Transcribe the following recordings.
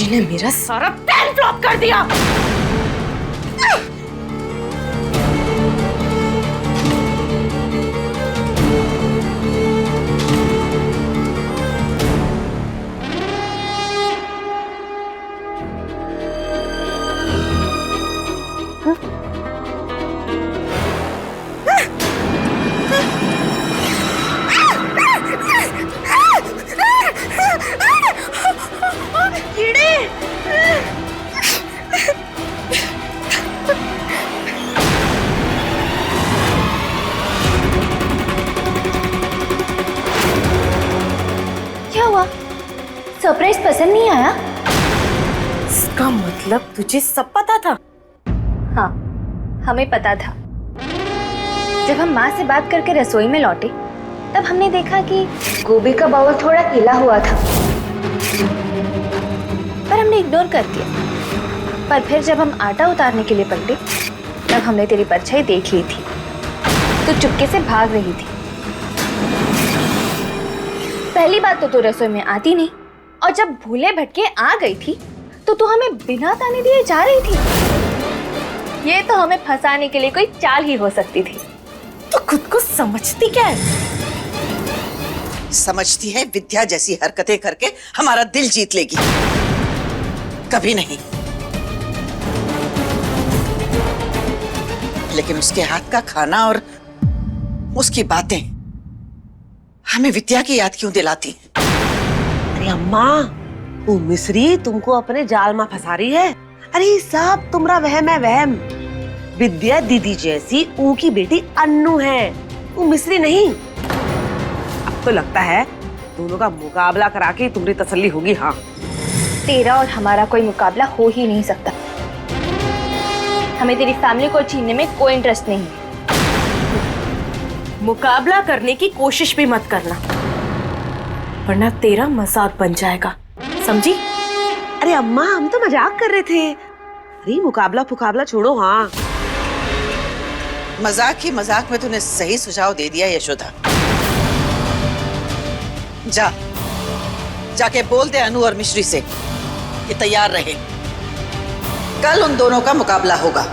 मिश्री ने मेरा सारा प्लान फ्लॉप कर दिया। क्या हुआ? सरप्राइज पसंद नहीं आया? इसका मतलब तुझे सब पता था? हाँ, हमें पता था। जब हम माँ से बात करके रसोई में लौटे तब हमने देखा कि गोभी का बाउल थोड़ा गीला हुआ था, पर हमने इग्नोर कर दिया। पर फिर जब हम आटा उतारने के लिए पलटे तब हमने तेरी परछाई देख ली थी। तू चुपके से भाग रही थी। पहली बात तो तू रसोई में आती नहीं, और जब भूले भटके आ गई थी तो तू हमें बिना ताने दिए जा रही थी। ये तो हमें फंसाने के लिए कोई चाल ही हो सकती थी। तो खुद को समझती क्या है? समझती है विद्या जैसी हरकतें करके हमारा दिल जीत लेगी? कभी नहीं। लेकिन उसके हाथ का खाना और उसकी बातें हमें विद्या की याद क्यों दिलाती? अरे अम्मा, वो मिश्री तुमको अपने जाल में फंसा रही है। अरे सब तुम्हारा वहम है, वहम। विद्या दीदी जैसी ऊ की बेटी अन्नू है, वो मिश्री नहीं। अब तो लगता है दोनों का मुकाबला करा के तुम्हारी तसल्ली होगी। हाँ, तेरा और हमारा कोई मुकाबला हो ही नहीं सकता। हमें तेरी फैमिली को छीनने में कोई इंटरेस्ट नहीं है। मुकाबला करने की कोशिश भी मत करना, वरना तेरा मजाक बन जाएगा, समझी? अरे अम्मा, हम तो मजाक कर रहे थे। अरे मुकाबला फुकाबला छोड़ो। हाँ, मजाक ही मजाक में तूने सही सुझाव दे दिया यशोदा। जाके बोल दे अनु और मिश्री से कि तैयार रहे, कल उन दोनों का मुकाबला होगा।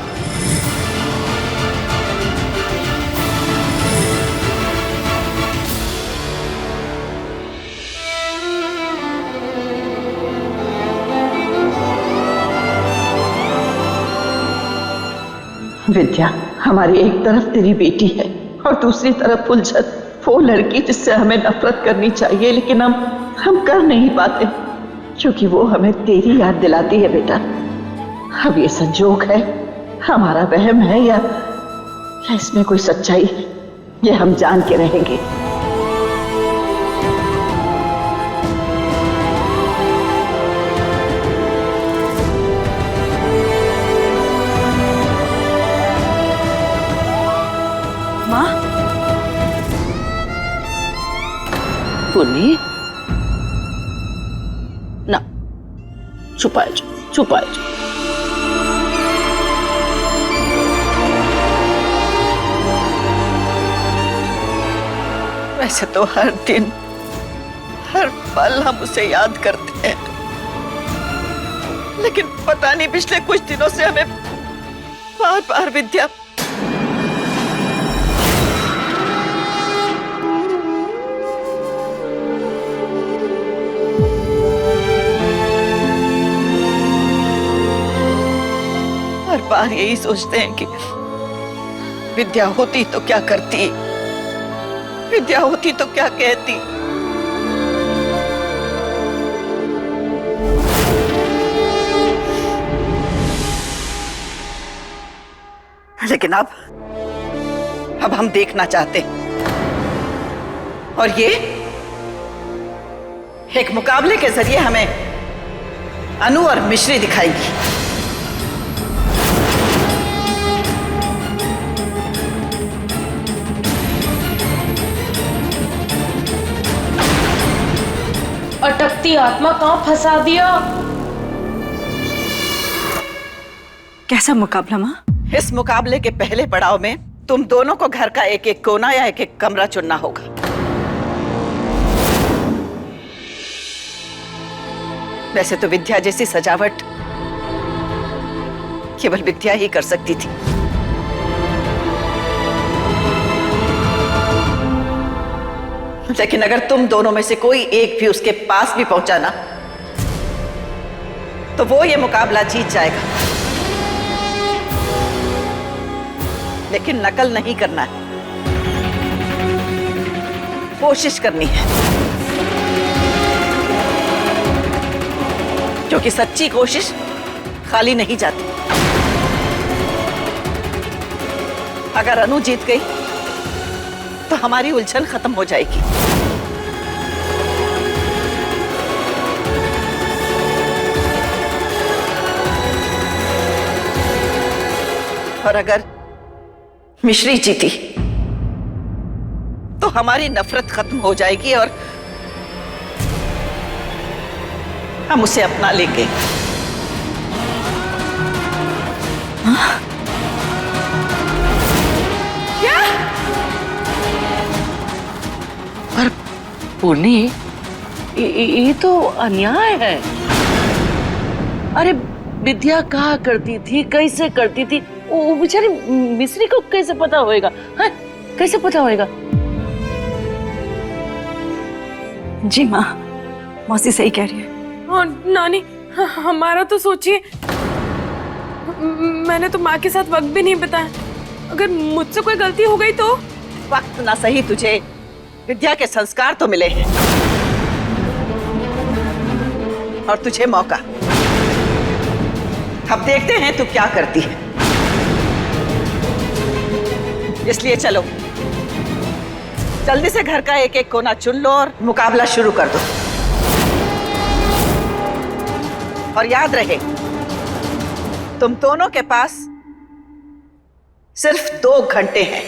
विद्या, हमारी एक तरफ तेरी बेटी है और दूसरी तरफ उलझन, वो लड़की जिससे हमें नफरत करनी चाहिए लेकिन हम कर नहीं पाते क्योंकि वो हमें तेरी याद दिलाती है। बेटा, अब ये संजोग है, हमारा वहम है या इसमें कोई सच्चाई है, ये हम जान के रहेंगे। पुन्नी, ना, छुपाए जाओ, छुपाए जाओ। वैसे तो हर दिन हर पल हम उसे याद करते हैं, लेकिन पता नहीं पिछले कुछ दिनों से हमें बार बार विद्या हर बार यही सोचते हैं कि विद्या होती तो क्या करती, विद्या होती तो क्या कहती। लेकिन अब हम देखना चाहते हैं, और ये एक मुकाबले के जरिए हमें अनु और मिश्री दिखाएगी। अटकती आत्मा कहां फंसा दिया? कैसा मुकाबला माँ? इस मुकाबले के पहले पड़ाव में तुम दोनों को घर का एक एक कोना या एक एक कमरा चुनना होगा। वैसे तो विद्या जैसी सजावट केवल विद्या ही कर सकती थी। लेकिन अगर तुम दोनों में से कोई एक भी उसके पास भी पहुंचा ना, तो वो ये मुकाबला जीत जाएगा। लेकिन नकल नहीं करना है, कोशिश करनी है, क्योंकि सच्ची कोशिश खाली नहीं जाती। अगर अनु जीत गई तो हमारी उलझन खत्म हो जाएगी। और अगर मिश्री जीती तो हमारी नफरत खत्म हो जाएगी और हम उसे अपना लेंगे। पर पुनी, ये तो अन्याय है। अरे विद्या कहा करती थी, कैसे करती थी, वो बेचारी मिश्री को कैसे पता होएगा? हाँ? कैसे पता होएगा? जी माँ, मौसी सही कह रही है। और नानी, हमारा तो सोचिए, मैंने तो माँ के साथ वक्त भी नहीं बिताया। अगर मुझसे कोई गलती हो गई तो? वक्त ना सही, तुझे विद्या के संस्कार तो मिले हैं और तुझे मौका। अब देखते हैं तू क्या करती है। इसलिए चलो, जल्दी से घर का एक एक कोना चुन लो और मुकाबला शुरू कर दो। और याद रहे, तुम दोनों के पास सिर्फ 2 घंटे हैं।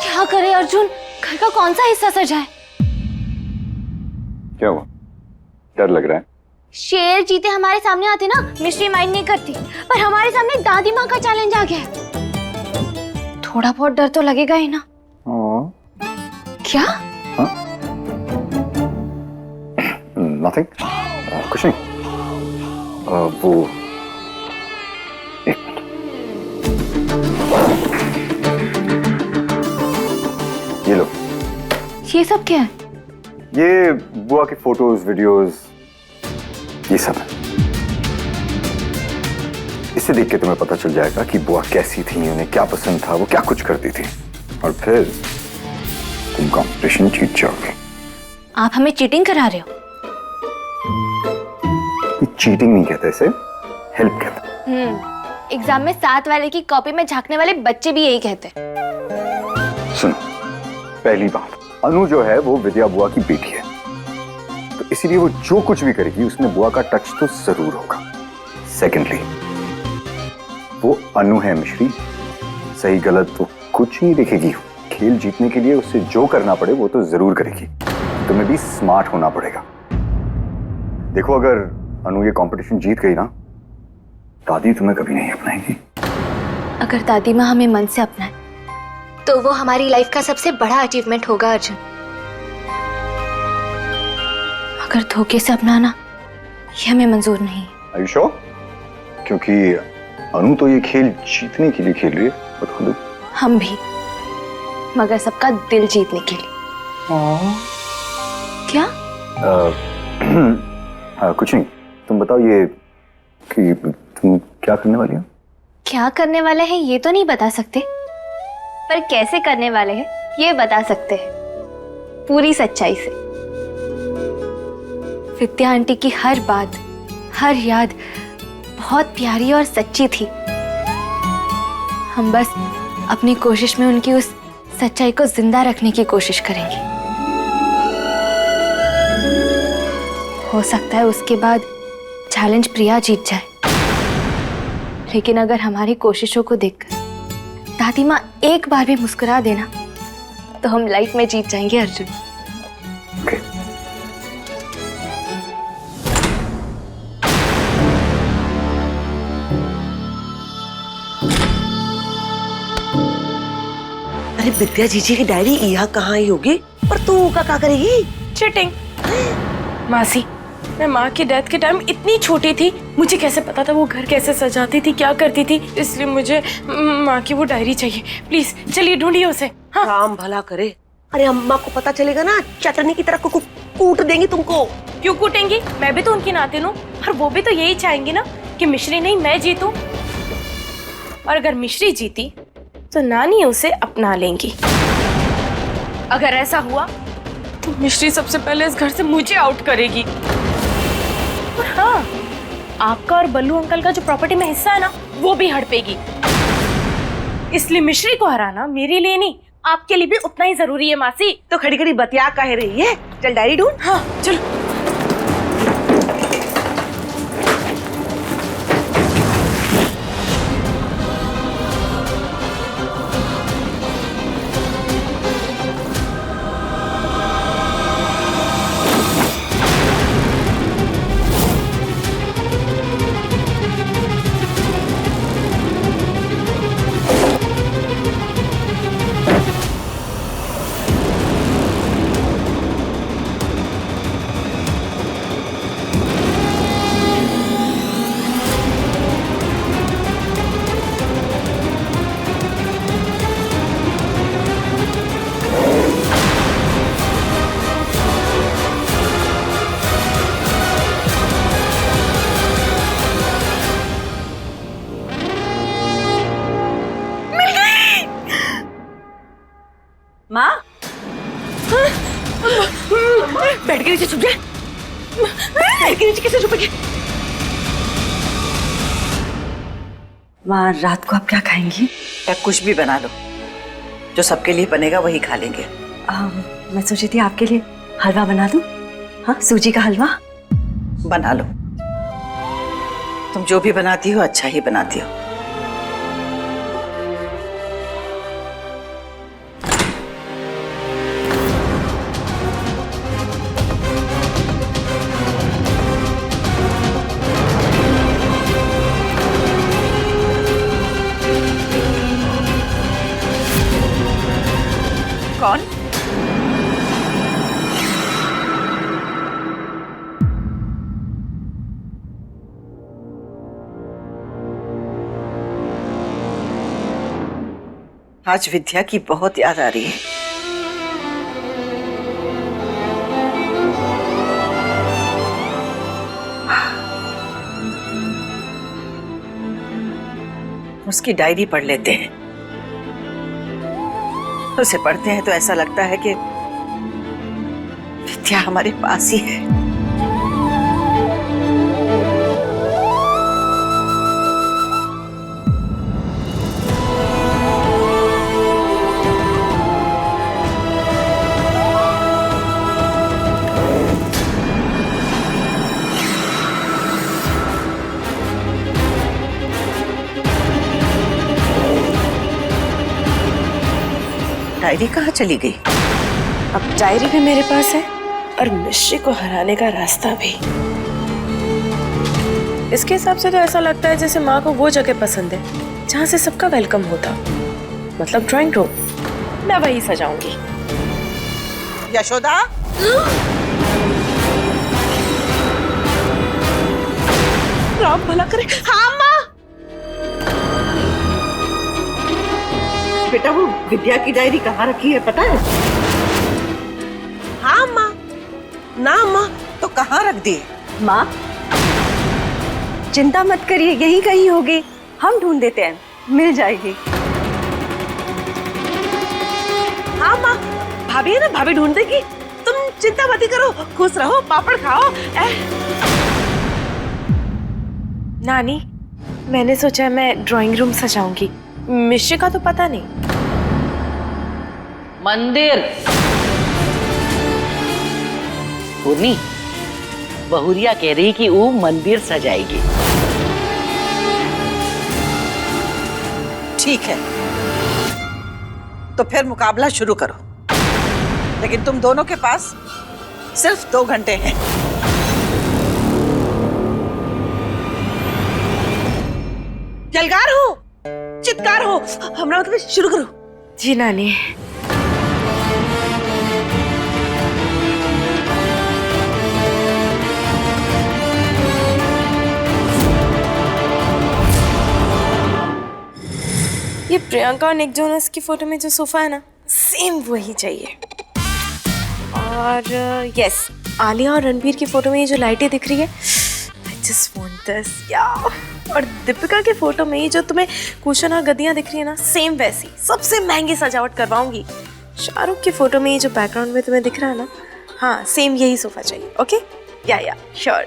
क्या करे अर्जुन, घर का कौन सा हिस्सा सजाए? क्या हुआ? डर लग रहा है? शेर जीते हमारे सामने आते ना, मिश्री माइंड नहीं करती, पर हमारे सामने दादी माँ का चैलेंज आ गया है। थोड़ा बहुत डर तो लगेगा ही ना। क्या? नथिंग, कुछ नहीं। वो एक मिनट, ये लो। ये सब क्या है? ये बुआ की फोटोज, वीडियोस, ये सब है। इसे देख के तुम्हें पता चल जाएगा कि बुआ कैसी थी, उन्हें क्या पसंद था, वो क्या कुछ करती थी, और फिर तुम कॉम्पिटिशन जीत जाओगे। आप हमें चीटिंग करा रहे हो? चीटिंग नहीं कहते इसे, हेल्प कहते हैं। एग्जाम में 7 वाले की कॉपी में झांकने वाले बच्चे भी यही कहते हैं। सुनो, पहली बात, अनु जो है वो विद्या बुआ की बेटी है, तो इसीलिए वो जो कुछ भी करेगी उसमें बुआ का टच तो जरूर होगा। सेकेंडली, वो अनु है मिश्री, सही गलत तो कुछ नहीं देखेगी। खेल जीतने के लिए उससे जो करना पड़े वो तो जरूर करेगी। तुम्हें भी स्मार्ट होना पड़ेगा। देखो, अगर अनु ये कंपटीशन जीत गई ना, दादी तुम्हें कभी नहीं अपनाएगी। अगर दादी माँ हमें मन से अपनाए तो वो हमारी लाइफ का सबसे बड़ा अचीवमेंट होगा अर्जुन। अगर धोखे से अपनाना, ये हमें मंजूर नहीं है। Are you sure? क्योंकि अनु तो ये खेल जीतने के लिए खेल रही है, बता दो। हम भी, मगर सबका दिल जीतने के लिए। क्या? कुछ नहीं, तुम बताओ ये कि तुम क्या करने वाली हो? क्या करने वाले हैं ये तो नहीं बता सकते, पर कैसे करने वाले हैं ये बता सकते हैं, पूरी सच्चाई से। विद्या आंटी की हर बात, हर याद बहुत प्यारी और सच्ची थी। हम बस अपनी कोशिश में उनकी उस सच्चाई को जिंदा रखने की कोशिश करेंगे। हो सकता है उसके बाद चैलेंज प्रिया जीत जाए, लेकिन अगर हमारी कोशिशों को देखकर दादी माँ एक बार भी मुस्कुरा देना तो हम लाइफ में जीत जाएंगे अर्जुन। Okay. अरे विद्या जीजी की डायरी यहाँ कहाँ आई होगी, और तू क्या करेगी? चीटिंग। मासी, मैं माँ की डेथ के टाइम इतनी छोटी थी, मुझे कैसे पता था वो घर कैसे सजाती थी, क्या करती थी, इसलिए मुझे माँ की वो डायरी चाहिए। प्लीज चलिए ढूंढिए उसे। हाँ। राम भला करे। अरे अम्मा को पता चलेगा ना, चटनी की तरह कूट देंगी तुमको। क्यों कूटेंगी? मैं भी तो उनकी नातिन हूँ, और वो भी तो यही चाहेंगी ना कि मिश्री नहीं मैं जीतूं। और अगर मिश्री जीती तो नानी उसे अपना लेंगी। अगर ऐसा हुआ तो मिश्री सबसे पहले इस घर से मुझे आउट करेगी। और हाँ, आपका और बल्लू अंकल का जो प्रॉपर्टी में हिस्सा है ना, वो भी हड़पेगी। इसलिए मिश्री को हराना मेरे लिए नहीं, आपके लिए भी उतना ही जरूरी है। मासी तो खड़ी खड़ी बतिया कह रही है, चल डायरी ढूंढ। हाँ चलो। माँ बेड के नीचे छुप जाए। बेड के नीचे कैसे छुपेगी? माँ रात को आप क्या खाएंगी? या कुछ भी बना लो, जो सबके लिए बनेगा वही खा लेंगे। मैं सोची थी आपके लिए हलवा बना दूं। हाँ, सूजी का हलवा बना लो, तुम जो भी बनाती हो अच्छा ही बनाती हो। कौन? आज विद्या की बहुत याद आ रही है। उसकी डायरी पढ़ लेते हैं। उसे पढ़ते हैं तो ऐसा लगता है कि विद्या हमारे पास ही है। डायरी कहाँ चली गई? अब डायरी भी मेरे पास है और मिश्री को हराने का रास्ता भी। इसके हिसाब से तो ऐसा लगता है जैसे माँ को वो जगह पसंद है जहाँ से सबका वेलकम होता, मतलब ड्राइंग रूम। मैं वही सजाऊंगी। यशोदा, राम भला करे। हाँ माँ। बेटा वो विद्या की डायरी कहाँ रखी है पता है? हाँ माँ। ना माँ। तो कहाँ रख दी? माँ चिंता मत करिए, यही कहीं होगी, हम ढूंढ देते हैं, मिल जाएगी। हाँ माँ, भाभी है ना, भाभी ढूंढ देगी, तुम चिंता मत करो, खुश रहो, पापड़ खाओ। नानी, मैंने सोचा मैं ड्राइंग रूम सजाऊंगी, मिश्री का तो पता नहीं। मंदिर पूर्णी, बहुरिया कह रही कि वो मंदिर सजाएगी। ठीक है, तो फिर मुकाबला शुरू करो, लेकिन तुम दोनों के पास सिर्फ 2 घंटे हैं। जलगार हो, चित्कार हो, हमरा मतलब शुरू करो। जी नानी। ये प्रियंका और निक जोनस की फोटो में जो सोफा है ना, सेम वही चाहिए। और यस, आलिया और रणबीर की फोटो में ये जो लाइटें दिख रही है, आई जस्ट वांट दिस या। और दीपिका की फोटो में ये जो तुम्हें कुशन और गद्दियां दिख रही है ना, सेम वैसी सबसे महंगी सजावट करवाऊंगी। शाहरुख की फोटो में ये जो बैकग्राउंड में तुम्हें दिख रहा है ना, हाँ सेम यही सोफा चाहिए। ओके या श्योर।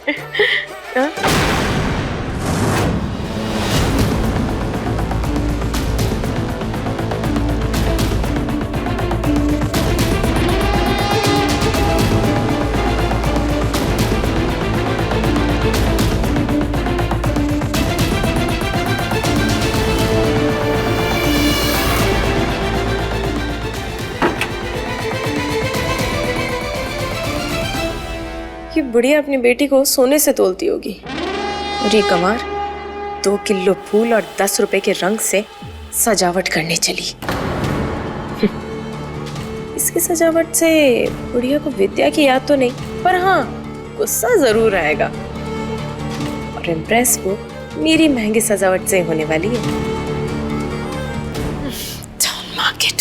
कि बुढ़िया अपनी बेटी को सोने से तोलती होगी और ये गंवार 2 किलो फूल और 10 रुपए के रंग से सजावट करने चली। इसकी सजावट से बुढ़िया को विद्या की याद तो नहीं, पर हाँ गुस्सा जरूर आएगा। और इम्प्रेस वो मेरी महंगी सजावट से होने वाली है। Don't mark it.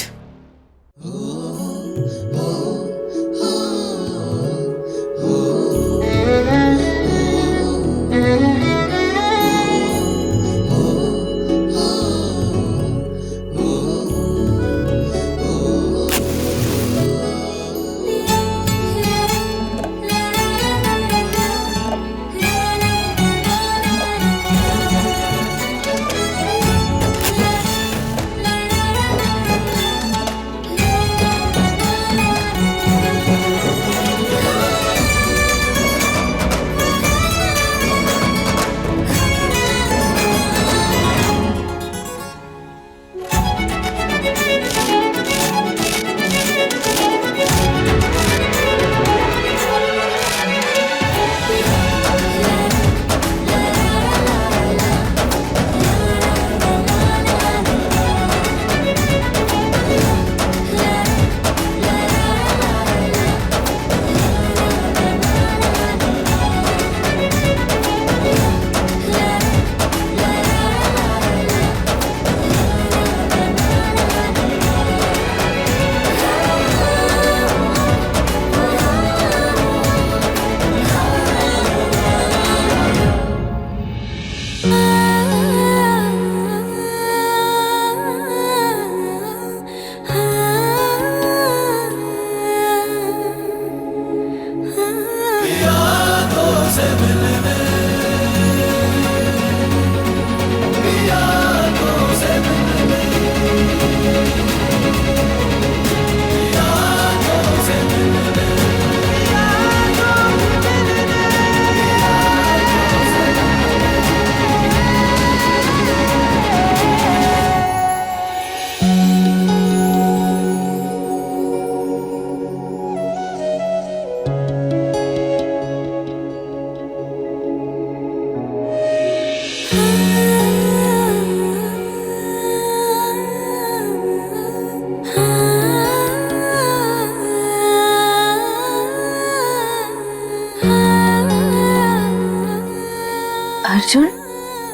अर्जुन,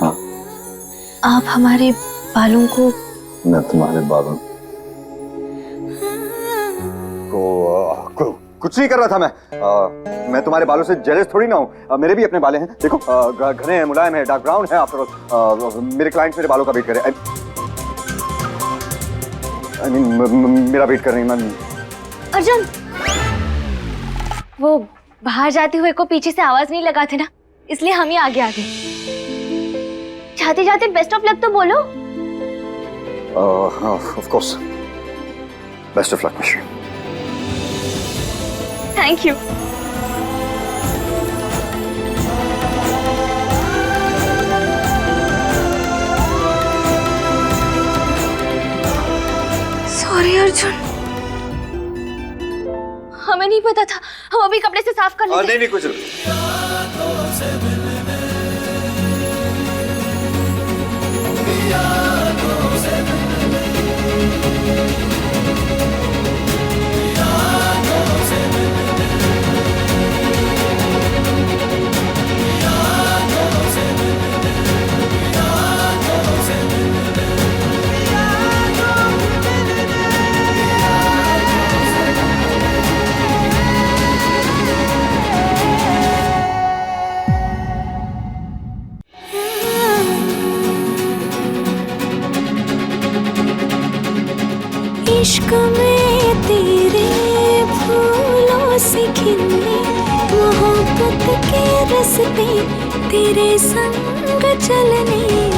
हाँ? आप हमारे बालों को। मैं तुम्हारे बालों को कुछ नहीं कर रहा था। मैं तुम्हारे बालों से जेलस थोड़ी ना हूँ। मेरे भी अपने बाल हैं, देखो घने हैं, मुलायम है, डार्क ब्राउन है। आफ्टर मेरे क्लाइंट्स मेरे बालों का वेट कर रहे हैं। I mean, मेरा वेट कर रही हैं। अर्जुन, वो बाहर जाते हुए को पीछे से आवाज नहीं लगाते ना, इसलिए हम ही आगे आ गए। जाते जाते बेस्ट ऑफ लक तो बोलो। Of course, best of luck Mishri. Thank you. पता था। हम अभी कपड़े से साफ कर लेते। नहीं नहीं कुछ नहीं। इश्क में तेरे फूलों से खिलने, मोहब्बत के रास्ते तेरे संग चलने।